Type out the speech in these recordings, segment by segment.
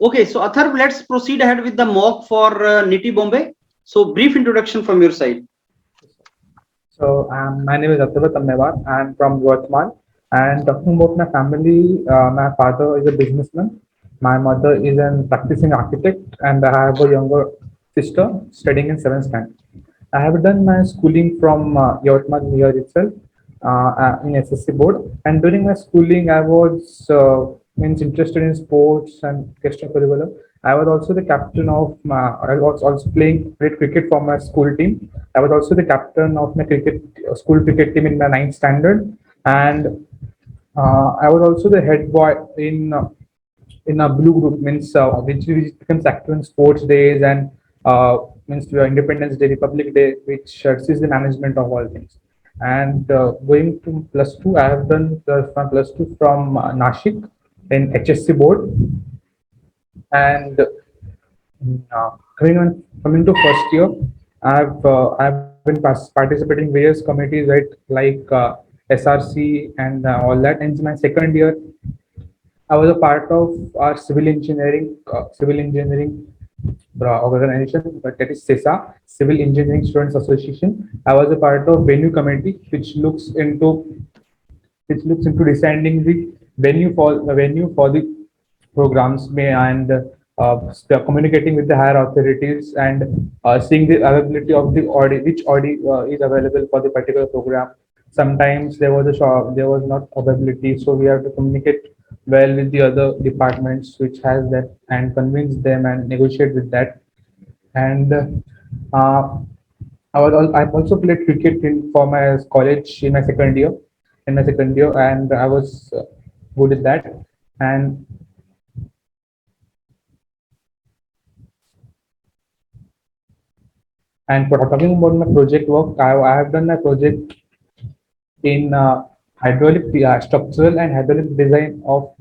Okay, so Atharv, let's proceed ahead with the mock for NITIE Bombay. So brief introduction from your side. So my name is Atharv Tammevar. I'm from Guatemala. And talking about my family, my father is a businessman. My mother is a practicing architect, and I have a younger sister studying in 7th standard. I have done my schooling from Yavatmal here itself in SSC board. And during my schooling, I was means interested in sports and extracurricular. I was also the captain of my. I was also played cricket for my school team. I was also the captain of my cricket school cricket team in my 9th standard, and I was also the head boy in a blue group, means which becomes active in sports days and means Independence Day, Republic Day, which sees the management of all things. And going to plus two, I have done from plus two from Nashik in HSC board, and coming to first year, I've been participating in various committees, right, like SRC and all that. And in my second year, I was a part of our civil engineering organization, but that is CESA, Civil Engineering Students Association. I was a part of venue committee, which looks into deciding the venue for the programs and communicating with the higher authorities and seeing the availability of the audit, which audit is available for the particular program. Sometimes there was not availability, so we have to communicate well with the other departments which has that and convince them and negotiate with that. And I've also played cricket for my college in my second year, and I was good at that. And for talking about my project work, I have done my project in hydraulic structural and hydraulic design of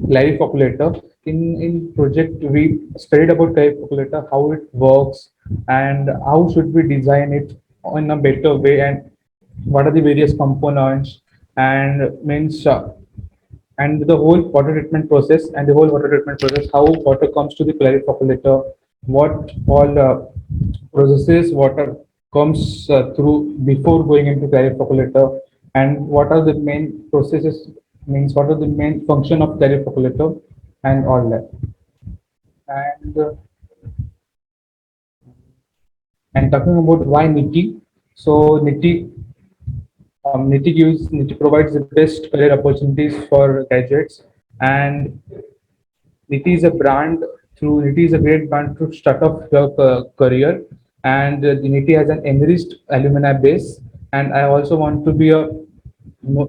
calculator. In project, we studied about calculator, how it works, and how should we design it in a better way, and what are the various components, and means and the whole water treatment process, how water comes to the calculator, what all processes water comes through before going into calculator, and what are the main processes, means what are the main function of calculator and all that. And talking about why NITIE, so NITIE provides the best career opportunities for graduates, and NITIE is a brand through NITIE is a great brand to start off your career, and the NITIE has an enriched alumni base. And I also want to be a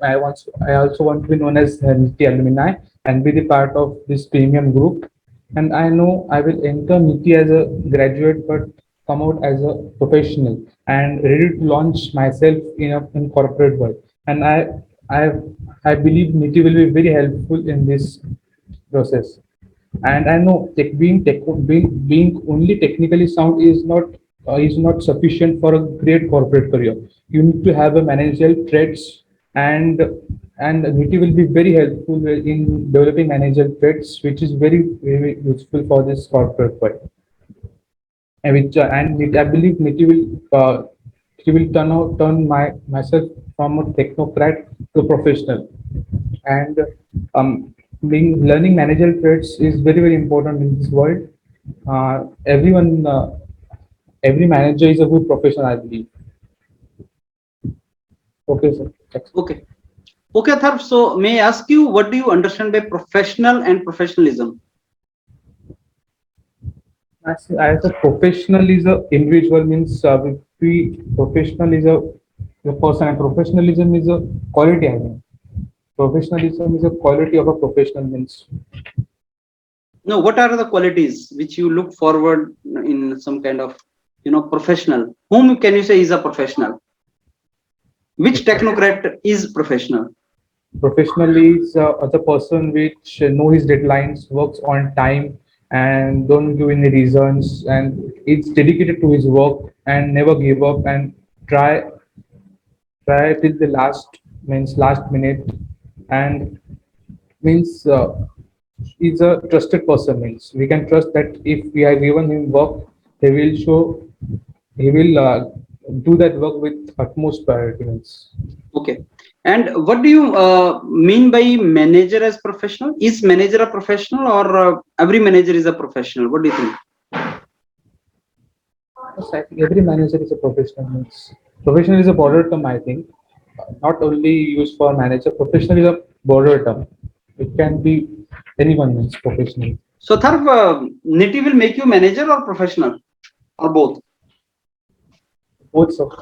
I also want to be known as NITIE alumni and be the part of this premium group. And I know I will enter NITIE as a graduate, but come out as a professional and ready to launch myself in corporate world. And I I believe NITIE will be very helpful in this process. And I know being only technically sound is not sufficient for a great corporate career. You need to have a managerial traits, and NITI will be very helpful in developing managerial traits, which is very useful for this corporate world. And I believe NITI will turn myself from a technocrat to a professional. And being learning managerial traits is very important in this world. Every manager is a good professional, I believe. Okay, sir. Okay. Okay, Atharv. So may I ask you, what do you understand by professional and professionalism? As a professional is a individual, means professional is a person, and professionalism is a quality. I mean, professionalism is a quality of a professional, means. No, what are the qualities which you look forward in some kind of, professional? Whom can you say is a professional? Which technocrat is professional? Professional is the person which know his deadlines, works on time, and don't give any reasons, and it's dedicated to his work and never give up and try till the last minute, and means is a trusted person. Means we can trust that if we are given him work, he will show, he will do that work with utmost priority. Means Okay. And what do you mean by manager as professional? Is manager a professional, or every manager is a professional? What do you think? yes, I think every manager is a professional. Means professional is a broader term. I think not only used for manager. Professional is a broader term. It can be anyone means professional. So, Tharv, NITIE will make you manager or professional, or both? Both of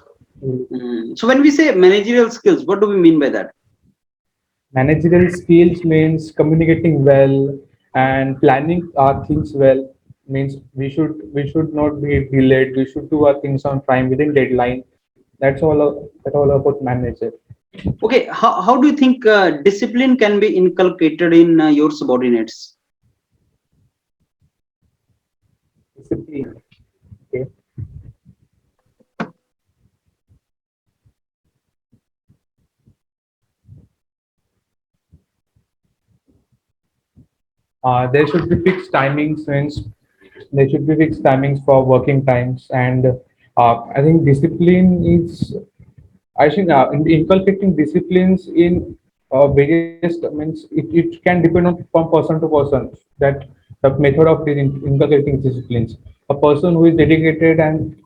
So, when we say managerial skills, what do we mean by that? managerial skills means communicating well and planning our things well. Means we should not be delayed. We should do our things on time within deadline. That's all about manager. Okay, how do you think discipline can be inculcated in your subordinates? Discipline. Okay. There should be fixed timings. Means there should be fixed timings for working times, and I think discipline is. I think inculcating disciplines in various means it can depend on from person to person that the method of inculcating disciplines. A person who is dedicated and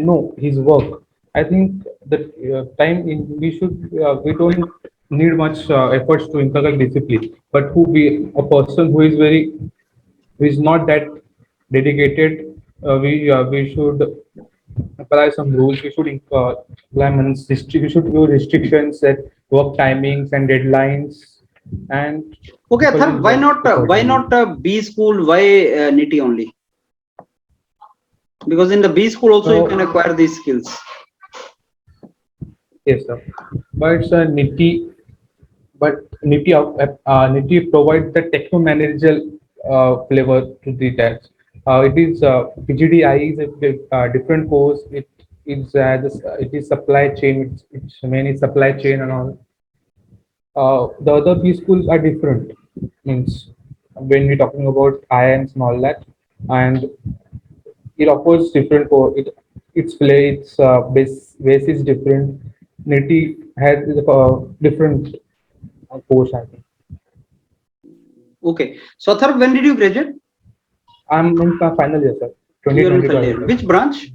know his work. I think that time in we don't need much efforts to inculcate discipline, but who be a person who is not that dedicated, we should apply some rules. We should implement we should do restrictions at work timings and deadlines, and Okay, people Atharv, will work why accordingly. not B school? Why NITIE only? Because in the B school also you can So acquire these skills. yes, sir. But it's a NITIE provides the techno managerial flavor to the tax. It is PGDI is a different course. It is supply chain. It's mainly supply chain and all. The other B schools are different. Means when we're talking about ions and all that, and it offers different its play, its base is different. NITIE has different course. I think Okay, so Atharv, when did you graduate? I'm in my final year, sir. You are in final 2025 year. Which branch?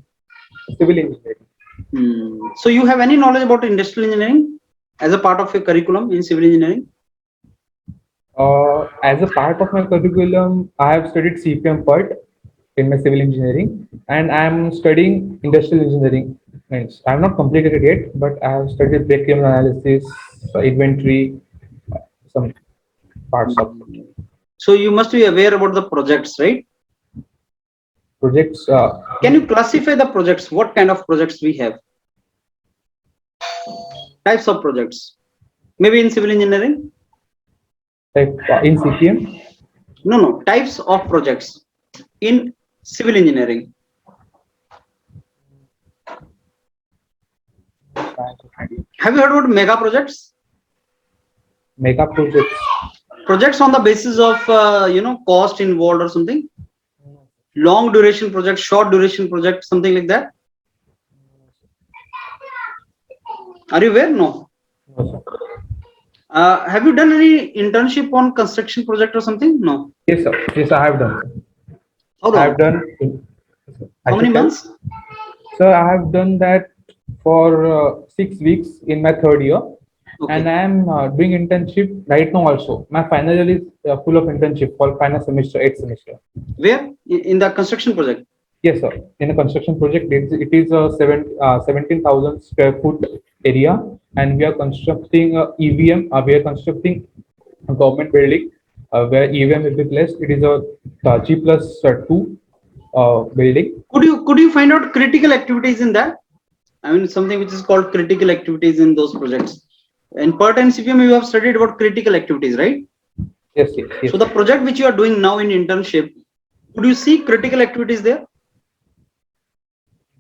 civil engineering. So you have any knowledge about industrial engineering as a part of your curriculum in civil engineering? As a part of my curriculum, I have studied CPM part in my civil engineering, and I'm studying industrial engineering. Means I have not completed it yet, but I have studied break-even analysis, inventory, some parts of it. So you must be aware about the projects, right? Projects. Can you classify the projects? What kind of projects we have? Types of projects. Maybe in civil engineering? Like in CPM. No. Types of projects in civil engineering. Have you heard about mega projects? Mega projects. Projects on the basis of cost involved or something. Long duration project, short duration project, something like that. Are you aware? No. No, sir. Have you done any internship on construction project or something? No. Yes, sir. Yes, I have done. How I have long? done. I How many should tell. months? So I have done that for 6 weeks in my third year, and Okay. I am doing internship right now also. My final year is full of internship for final semester, 8th semester. Where? In the construction project? Yes, sir. In a construction project, it is a 17,000 square foot area, and we are constructing a EVM. We are constructing a government building where EVM will be placed. It is a G+2 building. Could you find out critical activities in that? I mean, something which is called critical activities in those projects. In part and CPM, you have studied about critical activities, right? Yes, yes, yes. So the project which you are doing now in internship, could you see critical activities there?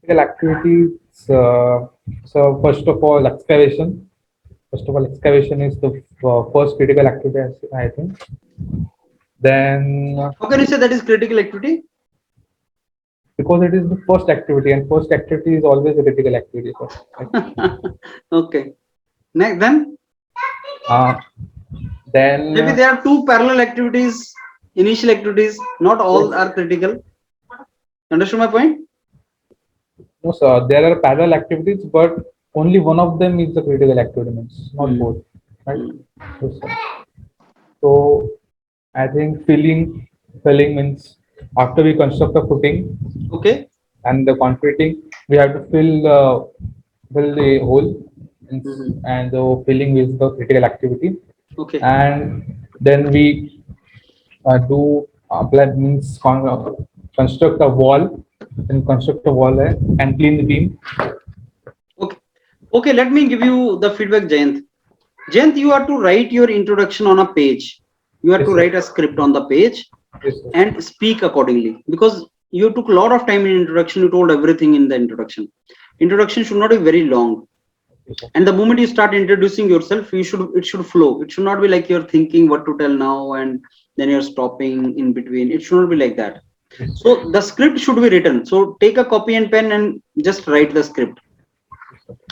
Critical activities. So first of all, excavation. First of all, excavation is the first critical activity, I think. Then, How can you say that is critical activity? because it is the first activity, and first activity is always a critical activity. So, right? Okay. Next, then uh, then maybe there are two parallel activities, initial activities. Not all are critical. Understood my point? no, sir, there are parallel activities, but only one of them is the critical activity, means not both, right? Yes, sir. So I think filling means after we construct a footing Okay. and the concreting, we have to fill the hole, and the filling is the critical activity. Okay. And then we do that means construct a wall, then construct a wall there and clean the beam. Okay. Okay. Let me give you the feedback, Jayant. Jayant, you are to write your introduction on a page. You have Yes, to sir. write a script on the page Yes, sir. and speak accordingly, because you took a lot of time in introduction. You told everything in the introduction. Introduction should not be very long. Yes, sir. And the moment you start introducing yourself, it should flow. It should not be like you're thinking what to tell now and then you're stopping in between. It should not be like that. Yes, sir. So the script should be written. So take a copy and pen and just write the script.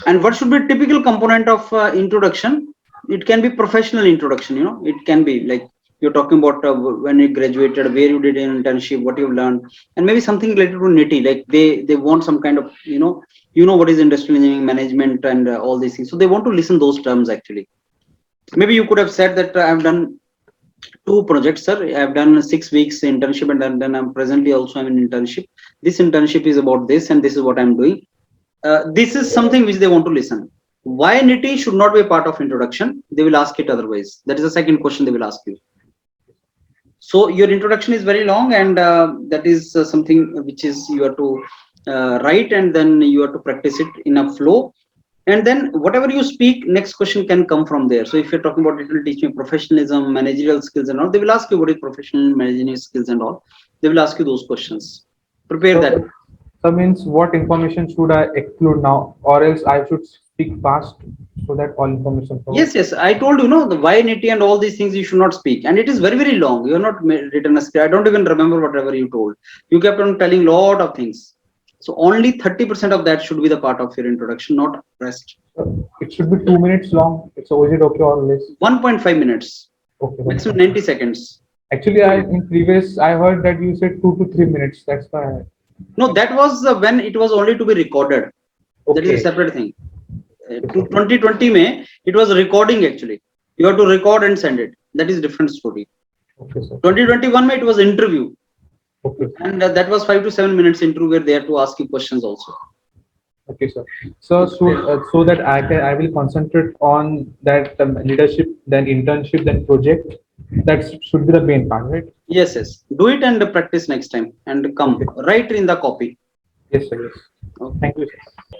And what should be typical component of introduction? It can be professional introduction. It can be like you're talking about when you graduated, where you did an internship, what you've learned, and maybe something related to NITIE. Like they want some kind of what is industrial engineering management and all these things. So they want to listen those terms actually. Maybe you could have said that I've done 2 projects, sir. I've done 6 weeks internship, and then I'm presently also in internship. This internship is about this, and this is what I'm doing. This is something which they want to listen. Why NITIE should not be a part of introduction? They will ask it otherwise. That is the second question they will ask you. So your introduction is very long, and that is something which is you have to write, and then you have to practice it in a flow. And then whatever you speak, next question can come from there. So if you're talking about it will teach me professionalism, managerial skills and all, they will ask you what is professional managerial skills and all. They will ask you those questions. Prepare that. So means what information should I exclude now, or else I should speak fast so that all information covers? Yes, I told the why NITIE and all these things you should not speak, and it is very, very long. You are not written a script. I don't even remember whatever you told. You kept on telling lot of things. So only 30% of that should be the part of your introduction, not rest. It should be 2 minutes long. So is it okay or less? 1.5 minutes. Okay. Maximum 90 seconds. Actually, I heard that you said 2 to 3 minutes. That's why. No, that was when it was only to be recorded. Okay. That is a separate thing. To 2020 May, it was recording actually. You have to record and send it. That is different story. Okay, sir. 2021 May, it was interview. Okay. And that was 5 to 7 minutes interview where they had to ask you questions also. Okay, sir. So that I will concentrate on that leadership, then internship, then project. That should be the main part, right? Yes. Do it and practice next time and come right in the copy. Yes, sir. Yes. Okay. Thank you, sir.